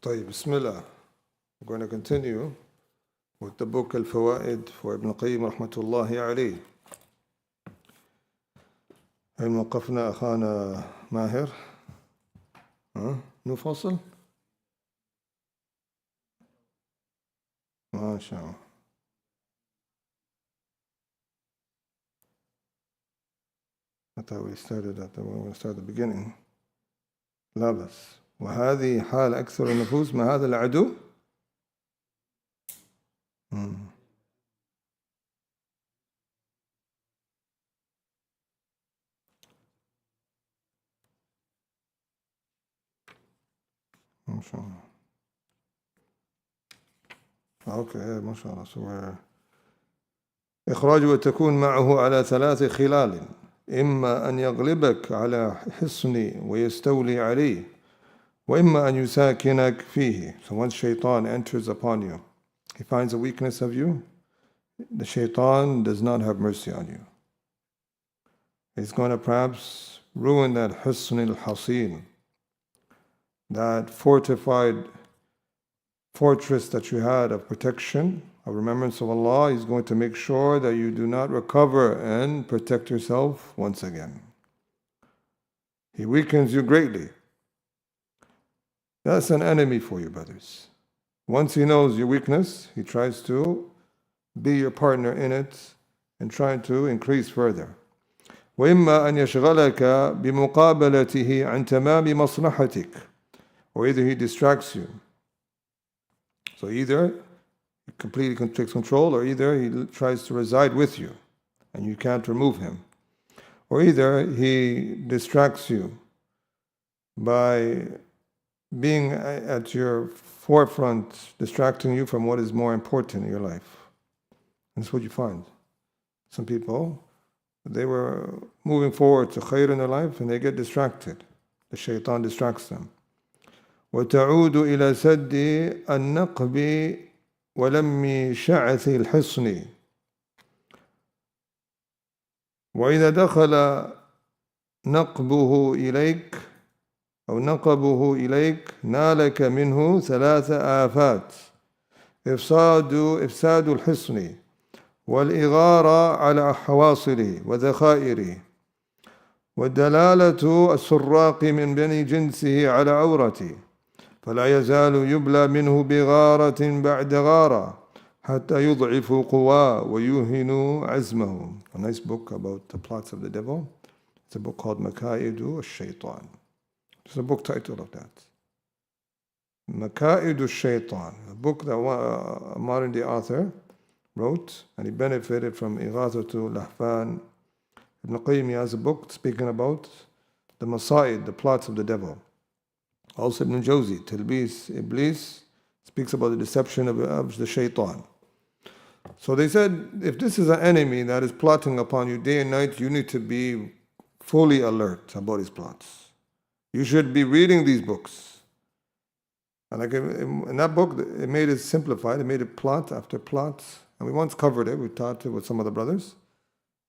طيب, Bismillah. We're going to continue with the book Al-Fawa'id for Ibn Qayyim rahmatullahi alayhi. هل وقفنا أخانا ماهر؟ نفصل؟ ما شاء الله. I thought we started at the beginning. لا بس. وهذه حال أكثر النفوس مع هذا العدو. ما شاء الله. اوكي ما شاء الله. So إخراجه تكون معه على 3 خلال. إما أن يغلبك على حصن ويستولي عليه، وإما أن يساكنك فيه. So once shaitan enters upon you, he finds a weakness of you, the shaitan does not have mercy on you. He's going to perhaps ruin that hisn al-hasin, that fortified fortress that you had of protection, of remembrance of Allah. He's going to make sure that you do not recover and protect yourself once again. He weakens you greatly. That's an enemy for you, brothers. Once he knows your weakness, he tries to be your partner in it and try to increase further. وإما أن يشغلك بمقابلته عن تمام مصلحتك. Or either he distracts you. So either he completely takes control, or either he tries to reside with you and you can't remove him. Or either he distracts you by being at your forefront, distracting you from what is more important in your life. And that's what you find. Some people, they were moving forward to khair in their life and they get distracted. The shaitan distracts them. وتعود إلى سد النقب ولم شعث الحصن. وإذا دخل نقبه إليك أو نقبه إليك نالك منه 3 آفات: إفساد الحصن، والإغارة على حواصله وذخائره، والدلالة السراق من بني جنسه على عورته، فلا يزال يبلى منه بغارة بعد غارة حتى يضعف قواه ويوهن عزمه. A nice book about the plots of the devil. It's a book called Makaidu al-Shaytan. There's a book title of that. Makaidu al-Shaytan. A book that a modern day author wrote, and he benefited from Ighathatu Lahfan. Ibn Qayyim has a book speaking about the Masa'id, the plots of the devil. Also Ibn Jawzi, Talbis Iblis, speaks about the deception of the shaitan. So they said, if this is an enemy that is plotting upon you day and night, you need to be fully alert about his plots. You should be reading these books. And like in that book, it made it simplified. It made it plot after plot. And we once covered it. We taught it with some of the brothers.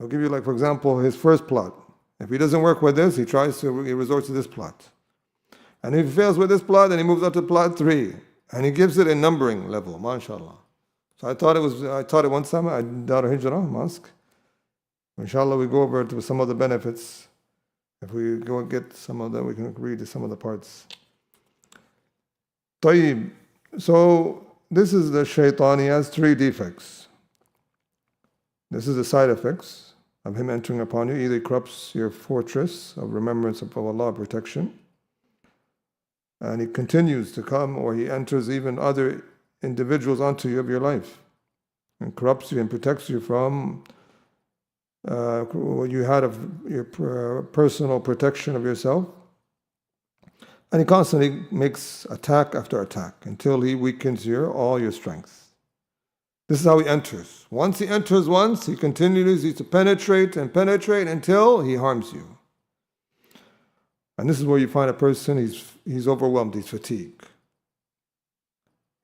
I'll give you, like, for example, his first plot. If he doesn't work with this, he resorts to this plot. And if he fails with this plot, then he moves up to plot 3. And he gives it a numbering level, mashallah. So I taught it one time at Dar Hijrah Mosque. Inshallah, we go over to some of the benefits. If we go and get some of them, we can read some of the parts. طيب. So this is the shaitan. He has 3 defects. This is the side effects of him entering upon you. Either he corrupts your fortress of remembrance of Allah, protection, and he continues to come, or he enters even other individuals onto you of your life and corrupts you and protects you from what you had of your personal protection of yourself. And he constantly makes attack after attack until he weakens all your strength. This is how he enters. Once he enters once, he continues to penetrate and penetrate until he harms you. And this is where you find a person, he's overwhelmed, he's fatigued.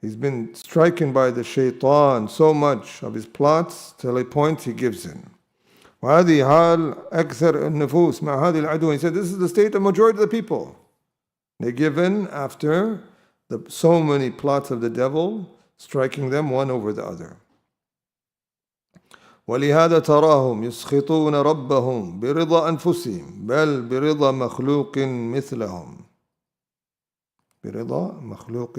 He's been stricken by the shaitan so much of his plots till a point he gives in. وهذه حال أكثر النفوس مع هذه العدو. He said this is the state of majority of the people. They give in after so many plots of the devil striking them one over the other. ولهذا تراهم يسخطون ربهم برضا أنفسهم بل برضا مخلوق مثلهم. برضا مخلوق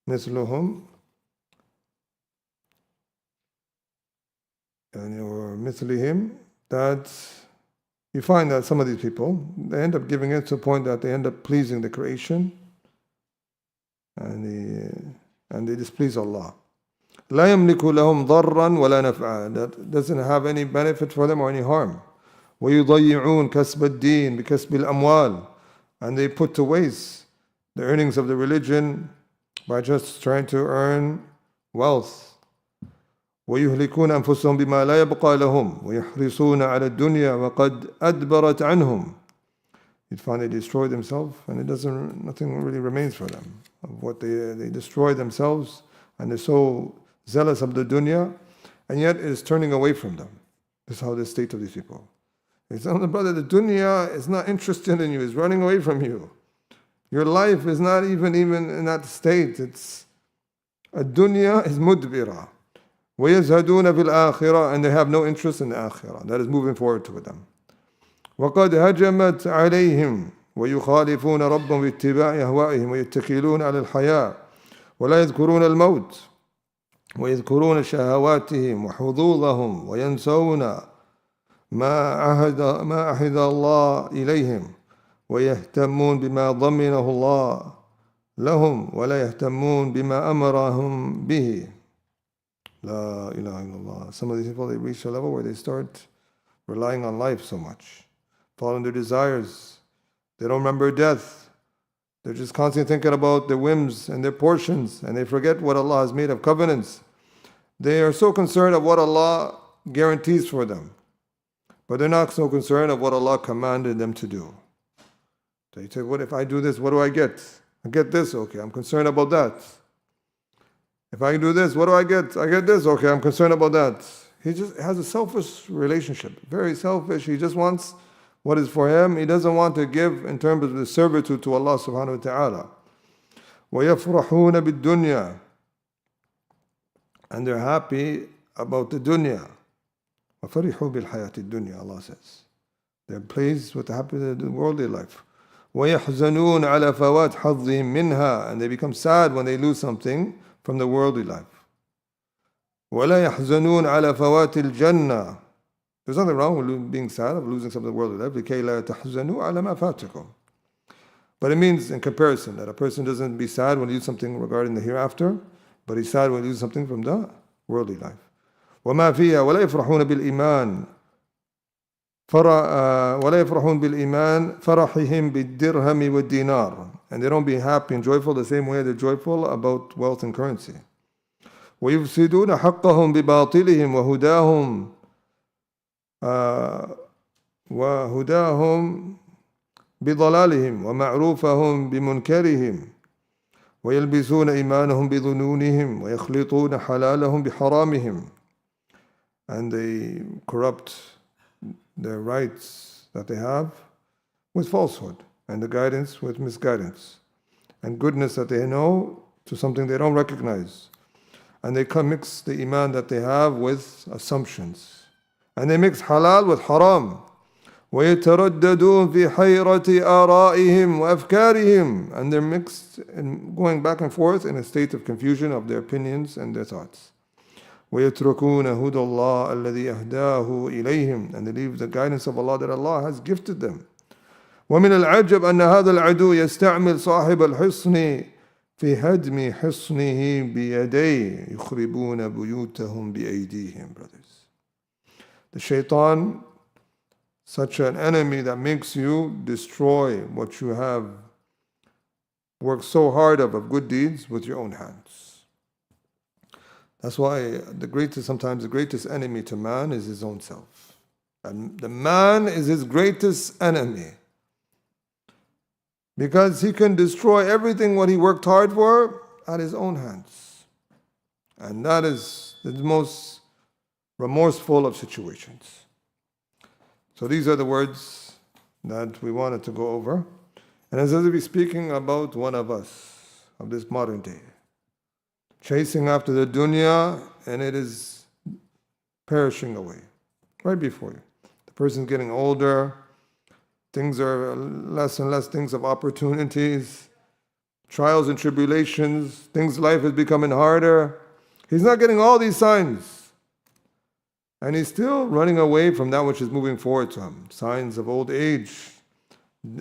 مثلهم or مثلهم, that you find that some of these people, they end up giving it to the point that they end up pleasing the creation and they displease Allah. لا يملك لهم ضرا ولا نفعا, that doesn't have any benefit for them or any harm. ويضيعون كسب الدين بكسب الأموال, and they put to waste the earnings of the religion by just trying to earn wealth. ويهلكون أنفسهم بما لا يبقى لهم ويحرصون على الدنيا وقد أدبرت عنهم. You'd find they destroy themselves and nothing really remains for them of what they destroy themselves, and they're so zealous of the dunya, and yet it is turning away from them. This is how the state of these people. They say, oh, brother, the dunya is not interested in you, it's running away from you. Your life is not even in that state. It's a dunya is mudbira. وَيَزْهَدُونَ فِي الْآخِرَةِ, and they have no interest in the akhirah. That is moving forward to them. وَقَدْ هَجَمَتْ عَلَيْهِمْ وَيُخَالِفُونَ رَبَّهُمْ بِاتِّبَاعِ أَهْوَائِهِمْ وَيَتَّكِلُونَ عَلَى الْحَيَاةِ وَلَا يَذْكُرُونَ الْمَوْتِ ويذكرون شهواتهم وحظوظهم وينسون ما عهد الله إليهم ويهتمون بما ضمنه الله لهم ولا يهتمون بما أمرهم به. لا إله إلا الله. Some of these people, they reach a level where they start relying on life so much, following their desires. They don't remember death. They're just constantly thinking about their whims and their portions, and they forget what Allah has made of covenants. They are so concerned of what Allah guarantees for them, but they're not so concerned of what Allah commanded them to do. They say, what if I do this, what do I get? I get this, okay, I'm concerned about that. If I do this, what do I get? I get this, okay, I'm concerned about that. He just has a selfish relationship, very selfish. He just wants what is for him. He doesn't want to give in terms of the servitude to Allah subhanahu wa ta'ala. وَيَفْرَحُونَ بِالدُّنْيَا, and they're happy about the dunya. وَفَرِحُوا بِالْحَيَاةِ الدُّنْيا, Allah says. They're pleased with the worldly life. وَيَحْزَنُونَ عَلَى فَوَاتِ حَظِّهِمْ مِنْهَا, and they become sad when they lose something from the worldly life. وَلَا يَحْزَنُونَ عَلَى فَوَاتِ الْجَنَّةِ, there's nothing wrong with being sad of losing something in the worldly life. لِكَيْ لَا تَحْزَنُوا عَلَى مَا فَاتَكُمْ. But it means in comparison that a person doesn't be sad when he loses something regarding the hereafter, but he's sad when he loses something from the worldly life. وَمَا فِيهَا وَلَا يَفْرَحُونَ بِالْإِيمَانِ وَلَا يَفْرَحُونَ بِالْإِيمَانِ فَرَحِهِمْ بِالدِّرْهَمِ وَالدِّينَارِ, and they don't be happy and joyful the same way they're joyful about wealth and currency. وَيُفْسِدُونَ حَقَّهُمْ بِبَاطِلِهِمْ وهداهم بضلالهم ومعروفهم بمنكرهم ويلبسون إيمانهم بظنونهم ويخلطون حلالهم بحرامهم, and they corrupt their rights that they have with falsehood, and the guidance with misguidance, and goodness that they know to something they don't recognize, and they mix the iman that they have with assumptions, and they mix halal with haram. وَيَتَرَدَّدُونَ فِي حَيْرَةِ آرَائِهِمْ وَأَفْكَارِهِمْ, and they're mixed and going back and forth in a state of confusion of their opinions and their thoughts. وَيَتْرُكُونَ هُدَى اللَّهِ الَّذِي أَهْدَاهُ إِلَيْهِمْ, and they leave the guidance of Allah that Allah has gifted them. وَمِنَ الْعَجَبِ أَنَّ هَذَا الْعَدُوَّ يَسْتَعْمِلُ صَاحِبَ الْحِصْنِ في هدم حصنه بيديه يخربون بيوتهم بأيديهم. Brothers, the shaitan, such an enemy that makes you destroy what you have worked so hard of good deeds with your own hands. That's why sometimes the greatest enemy to man is his own self. And the man is his greatest enemy, because he can destroy everything what he worked hard for at his own hands. And that is the most remorseful of situations. So these are the words that we wanted to go over And as if he's speaking about one of us, of this modern day. Chasing after the dunya, and it is perishing away, right before you. The person's getting older, things are less and less things of opportunities, trials and tribulations, life is becoming harder. He's not getting all these signs. And he's still running away from that which is moving forward to him. Signs of old age,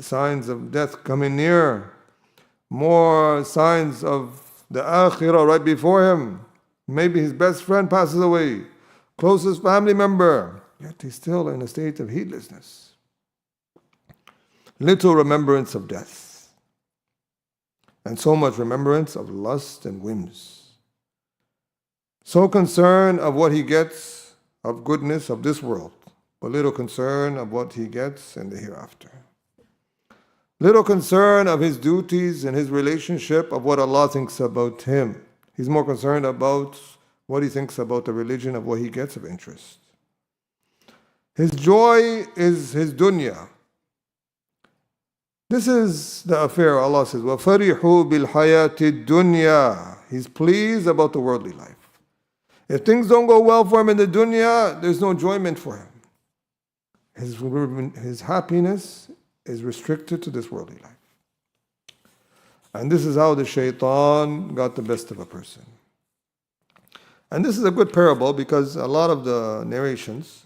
signs of death coming near, more signs of the akhirah right before him. Maybe his best friend passes away, closest family member, yet he's still in a state of heedlessness. Little remembrance of death, and so much remembrance of lust and whims. So concerned of what he gets of goodness of this world, but little concern of what he gets in the hereafter. Little concern of his duties and his relationship, of what Allah thinks about him. He's more concerned about what he thinks about the religion, of what he gets of interest. His joy is his dunya. This is the affair. Allah says, وَفَرِحُوا بِالْحَيَاةِ الدُّنْيَا. He's pleased about the worldly life. If things don't go well for him in the dunya, there's no enjoyment for him. His happiness is restricted to this worldly life. And this is how the shaitan got the best of a person. And this is a good parable because a lot of the narrations,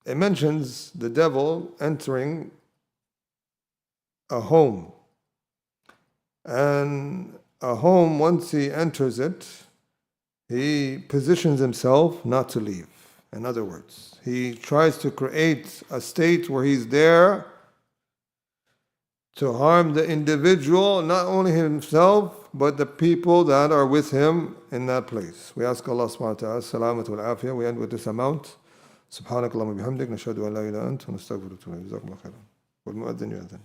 it mentions the devil entering a home. And a home, once he enters it, he positions himself not to leave. In other words, he tries to create a state where he's there to harm the individual, not only himself, but the people that are with him in that place. We ask Allah subhanahu wa ta'ala, salamat wal afiyah. We end with this amount. Subhanakallahumma bihamdik, nashhadu an la ilaha illa anta, nastaghfiruka wa natubu ilayk. Jazakumullah khairan. Wal mu'adhdhin yu'adhdhin.